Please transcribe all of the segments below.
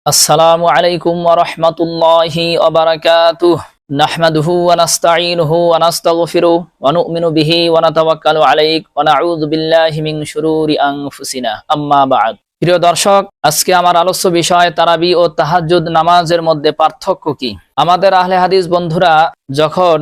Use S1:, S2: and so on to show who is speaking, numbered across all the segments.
S1: আসসালামু আলাইকুম ওয়া রাহমাতুল্লাহি ওয়া বারাকাতুহু নাহমাদুহু ওয়া নাস্তাঈনুহু ওয়া নাস্তাগফিরুহু ওয়া নু'মিনু বিহি ওয়া নাতাওয়াক্কালু আলাইহি ওয়া নাউযু বিল্লাহি মিন শুরুরি আনফুসিনা আম্মা বা'দ। প্রিয় দর্শক, আজকে আমার আলোচ্য বিষয় তারাবি ও তাহাজ্জুদ নামাজের মধ্যে পার্থক্য কি। আমাদের আহলে হাদিস বন্ধুরা যখন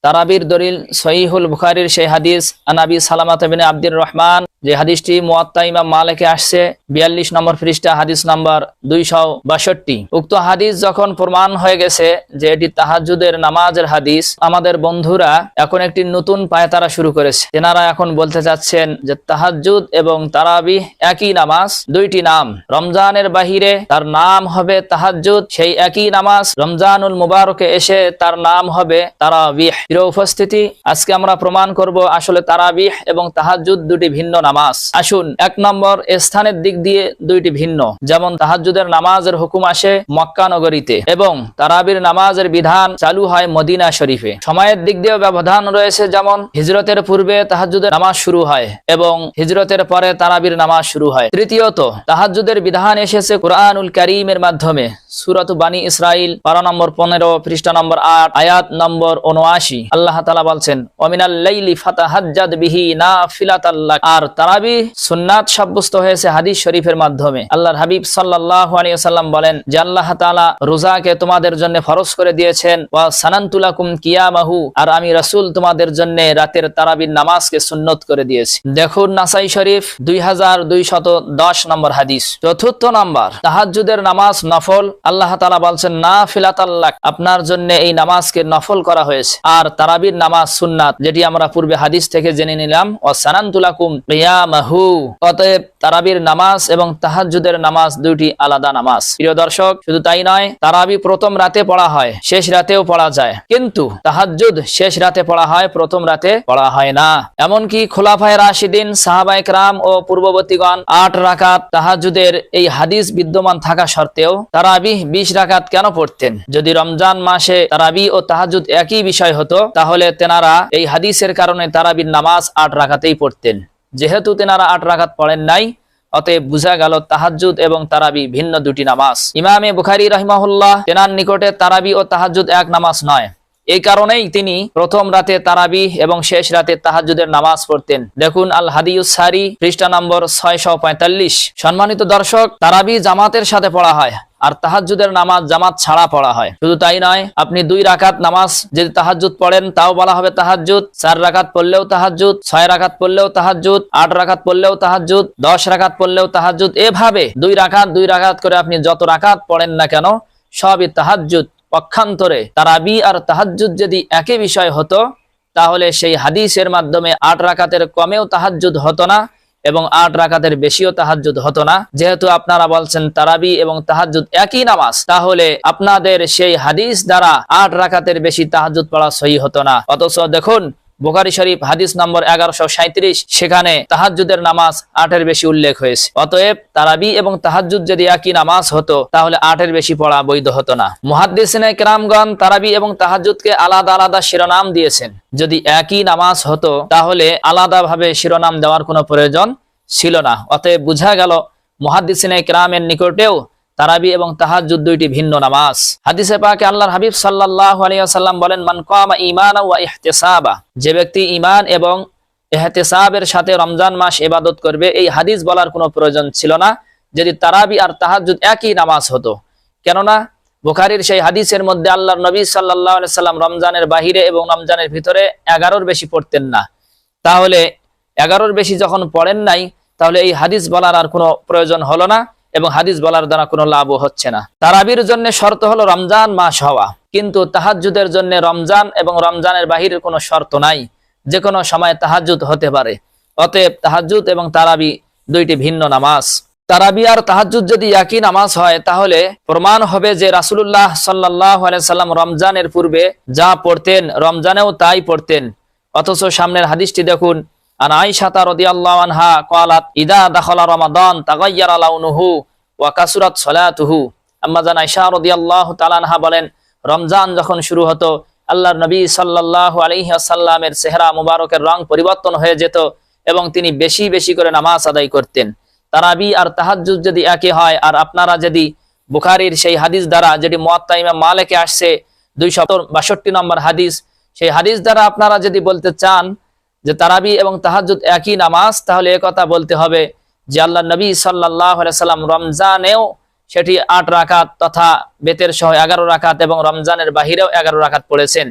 S1: তারাবির দলিল সহিহুল বুখারীর সেই হাদিস আনাবি সালামাত ইবনে আব্দুর রহমান, যে হাদিসটি মুয়াত্তা ইমাম মালিকে আসছে 42 নম্বর পৃষ্ঠা, হাদিস নাম্বার 262। উক্ত হাদিস যখন প্রমাণ হয়ে গেছে যে এটি তাহাজ্জুদের নামাজের হাদিস, আমাদের বন্ধুরা এখন একটি নতুন পায়তারা শুরু করেছে। তেনারা এখন বলতে চাচ্ছেন যে তাহাজ্জুদ এবং তারাবিহ একই নামাজ, দুইটি নাম। রমজানের বাহিরে তার নাম হবে তাহাজ্জুদ, সেই একই নামাজ রমজানুল মুবারকে এসে তার নাম হবে তারাবিহ। প্রিয় উপস্থিতি, আজকে আমরা প্রমাণ করব আসলে তারাবিহ এবং তাহাজ্জুদ দুটি ভিন্ন নামাজ। আসুন, এক নম্বর, স্থানের দিক দিয়ে দুইটি ভিন্ন। যেমন তাহাজ্জুদের নামাজের হুকুম আসে মক্কা নগরীতে এবং তারাবির নামাজের বিধান চালু হয় মদিনা শরীফে। সময়ের দিক দিয়েও ব্যবধান রয়েছে, যেমন হিজরতের পূর্বে তাহাজ্জুদের নামাজ শুরু হয় এবং হিজরতের পরে তারাবির নামাজ শুরু হয়। তৃতীয়ত, তাহাজ্জুদের বিধান এসেছে কুরআনুল কারীমের মাধ্যমে। সূরাত বানী ইসরাইল পারা নম্বর 15 পৃষ্ঠা নম্বর 8 আয়াত নম্বর 79 আল্লাহ তাআলা বলছেন ওয়ামিনাল লাইলি ফাতাহাজ্জাদ বিহি নাফিলাতাল লাক। আর তারাবি সুন্নাত সাব্যস্ত হয়েছে হাদিস শরীফের মাধ্যমে। আল্লাহর হাবিব সাল্লাল্লাহু আলাইহি ওয়াসাল্লাম বলেন যে আল্লাহ তাআলা রোজাকে তোমাদের জন্য ফরজ করে দিয়েছেন, ওয়া সানানতু লাকুম কিয়ামাহু, আর আমি রাসূল তোমাদের জন্য রাতের তারাবির নামাজকে সুন্নত করে দিয়েছি। দেখুন নাসাই শরীফ 2210 নম্বর হাদিস। চতুর্থ নাম্বার, তাহাজ্জুদের নামাজ নফল। আল্লাহ তাআলা বলছেন নাফিলাতাল লাক, আপনার জন্য এই নামাজকে নফল করা হয়েছে। আর তারাবির নামাজ সুন্নাত, যেটি আমরা পূর্বে হাদিস থেকে জেনে নিলাম, ওয়া সানানতু লাকুম কিয়ামাহু। অতএব তারাবির নামাজ এবং তাহাজ্জুদের নামাজ দুইটি আলাদা নামাজ। প্রিয় দর্শক, শুধু তাই নয়, তারাবি প্রথম রাতে পড়া হয়, শেষ রাতেও পড়া যায়, কিন্তু তাহাজ্জুদ শেষ রাতে পড়া হয়, প্রথম রাতে পড়া হয় না। এমনকি খোলাফায়ে রাশিদিন, সাহাবায়ে কেরাম ও পূর্ববর্তীগণ 8 রাকাত তাহাজ্জুদের এই হাদিস বিদ্যমান থাকা সত্ত্বেও তারাবি 20 রাকাত কেন পড়তেন? যদি রমজান মাসে তারাবি ও তাহাজ্জুদ একই বিষয় হতো, তাহলে তেনারা এই হাদিসের কারণে তারাবির নামাজ 8 রাকাতেই পড়তেন। যেহেতু তেনারা 8 রাকাত পড়েন নাই, অতএব বুঝা গেল তাহাজ্জুদ এবং তারাবি ভিন্ন দুটি নামাজ। ইমামে বুখারী রাহিমাহুল্লাহ, তেনার নিকটে তারাবি ও তাহাজ্জুদ এক নামাজ নয়। এই কারণেই তিনি প্রথম রাতে তারাবি এবং শেষ রাতে তাহাজ্জুদের নামাজ পড়তেন। দেখুন আল হাদিয়ুস সারি পৃষ্ঠা নম্বর 645। সম্মানিত দর্শক, তারাবি জামাতের সাথে পড়া হয় আর তাহাজ্জুদের নামাজ জামাত ছাড়া পড়া হয়। শুধু তাই নয়, আপনি 2 রাকাত নামাজ যদি তাহাজ্জুদ পড়েন তাও বলা হবে তাহাজ্জুদ, 4 রাকাত পড়লেও তাহাজ্জুদ, 6 রাকাত পড়লেও তাহাজ্জুদ, 8 রাকাত পড়লেও তাহাজ্জুদ, 10 রাকাত পড়লেও তাহাজ্জুদ। এভাবে 2 রাকাত করে আপনি যত রাকাত পড়েন না কেন, সবই তাহাজ্জুদ। পক্ষান্তরে তারাবি আর তাহাজ্জুদ যদি একই বিষয় হতো, তাহলে সেই হাদিসের মাধ্যমে 8 রাকাতের কমেও তাহাজ্জুদ হতো না এবং 8 রাকাতের বেশিও তাহাজ্জুদ হতো না। যেহেতু আপনারা বলছেন তারাবি এবং তাহাজ্জুদ একই নামাজ, তাহলে আপনাদের সেই হাদিস দ্বারা 8 রাকাতের বেশি তাহাজ্জুদ পড়া সহি হতো না। অথচ দেখুন বুখারী শরীফ হাদিস নম্বর 1137, সেখানে তাহাজ্জুদের নামাজ 8 এর বেশি উল্লেখ হয়েছে। অতএব তারাবি এবং তাহাজ্জুদ যদি একই নামাজ হতো, তাহলে 8 এর বেশি পড়া বৈধ হতো না। মুহাদ্দিসিনে কেরামগণ তারাবি এবং তাহাজ্জুদকে আলাদা আলাদা শিরোনাম দিয়েছেন। যদি একই নামাজ হতো, তাহলে আলাদাভাবে শিরোনাম দেওয়ার কোনো প্রয়োজন ছিল না। অতএব বুঝা গেল মুহাদ্দিসিনে কেরামের নিকটেও তারাবি এবং তাহাজ্জুদ দুইটি ভিন্ন নামাজ। হাদিসে পাকে আল্লাহর হাবিব সাল্লাল্লাহু আলাইহি ওয়াসাল্লাম বলেন মান কামা ঈমানান ওয়া ইহতিসাবা, যে ব্যক্তি ঈমান এবং ইহতিসাবের সাথে রমজান মাস ইবাদত করবে। এই হাদিস বলার কোনো প্রয়োজন ছিল না যদি তারাবি আর তাহাজ্জুদ একই নামাজ হতো। কেননা বুখারীর সেই হাদিসের মধ্যে আল্লাহর নবী সাল্লাল্লাহু আলাইহি ওয়াসাল্লাম রমজানের বাহিরে এবং রমজানের ভিতরে 11-র বেশি পড়তেন না। তাহলে 11-র বেশি যখন পড়েন নাই, তাহলে এই হাদিস বলার আর কোনো প্রয়োজন হলো না এবং হাদিস বলার দ্বারা কোনো লাভও হচ্ছে না। তারাবির জন্য শর্ত হলো রমজান মাস হওয়া, কিন্তু তাহাজ্জুদের জন্য রমজান এবং রমজানের বাহিরের কোনো শর্ত নাই, যে কোনো সময় তাহাজ্জুদ হতে পারে। অতএব তাহাজ্জুদ এবং তারাবি দুইটি ভিন্ন নামাজ। তারাবি আর তাহাজ্জুদ যদি একই নামাজ হয়, তাহলে প্রমাণ হবে যে রাসূলুল্লাহ সাল্লাল্লাহু আলাইহি সাল্লাম রমজানের পূর্বে যা পড়তেন রমজানেও তাই পড়তেন। অথচ সামনের হাদিসটি দেখুন, আন আয়েশা রাদিয়াল্লাহু আনহা ক্বালাত ইদা দাখালা রমাদান তাগায়্যারা লাউনুহু ওয়া কাসুরাত সালাতুহু। আম্মা জান আয়েশা রাদিয়াল্লাহু তাআলা আনহা বলেন, রমজান যখন শুরু হতো, আল্লাহর নবী সাল্লাল্লাহু আলাইহি ওয়াসাল্লামের চেহারা মুবারকের রং পরিবর্তন হয়ে যেত এবং তিনি বেশি বেশি করে নামাজ আদায় করতেন। তারাবি আর তাহাজ্জুদ যদি একই হয়, আর আপনারা যদি বুখারীর সেই হাদিস দ্বারা, যেটি মুয়াত্তা ইমাম মালিকে আসছে 262 নম্বর হাদিস, সেই হাদিস দ্বারা আপনারা যদি বলতে চান যে তারাবি এবং তাহাজ্জুদ একই নামাজ, তাহলে একথা বলতে হবে যে আল্লাহ নবী সাল্লাল্লাহু আলাইহি সাল্লাম রমজানেও সেটি 8 রাকাত তথা বেতের সহ 11 রাকাত এবং রমজানের বাহিরেও 11 রাকাত পড়েছেন।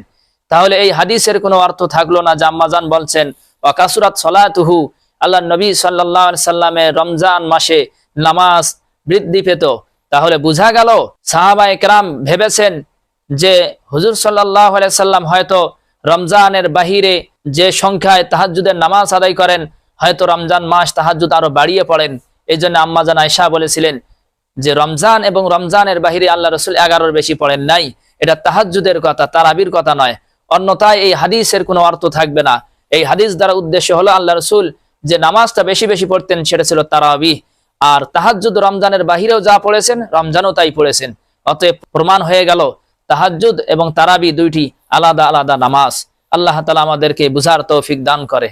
S1: তাহলে এই হাদিসের কোনো অর্থ থাকলো না যে আম্মাজান বলছেন ওয়া কাসুরাত সালাতুহু, আল্লাহ নবী সাল্লাল্লাহু আলাইহি সাল্লামের রমজান মাসে নামাজ বৃদ্ধি পেত। তাহলে বোঝা গেল সাহাবায়ে কেরাম ভেবেছেন যে হুজুর সাল্লাল্লাহু আলাইহি সাল্লাম হয়তো রমজানের বাহিরে যে সংখ্যায় তাহাজ্জুদের নামাজ আদায় করেন, হয়তো রমজান মাস তাহাজ্জুদ আরো বাড়িয়ে পড়েন। এই জন্য আম্মাজান আয়েশা বলেছিলেন যে রমজান এবং রমজানের বাহিরে আল্লাহ রসুল 11-র বেশি পড়েন নাই। এটা তাহাজ্জুদের কথা, তারাবির কথা নয়। অন্যথায় এই হাদিসের কোনো অর্থ থাকবে না। এই হাদিস দ্বারা উদ্দেশ্য হলো আল্লাহ রসুল যে নামাজটা বেশি বেশি পড়তেন সেটা ছিল তারাবি, আর তাহাজ্জুদ রমজানের বাহিরেও যা পড়েছেন রমজানও তাই পড়েছেন। অতএব প্রমাণ হয়ে গেল তাহাজ্জুদ এবং তারাবি দুইটি আলাদা আলাদা নামাজ। আল্লাহ তাআলা আমাদেরকে বুঝার তৌফিক দান করে।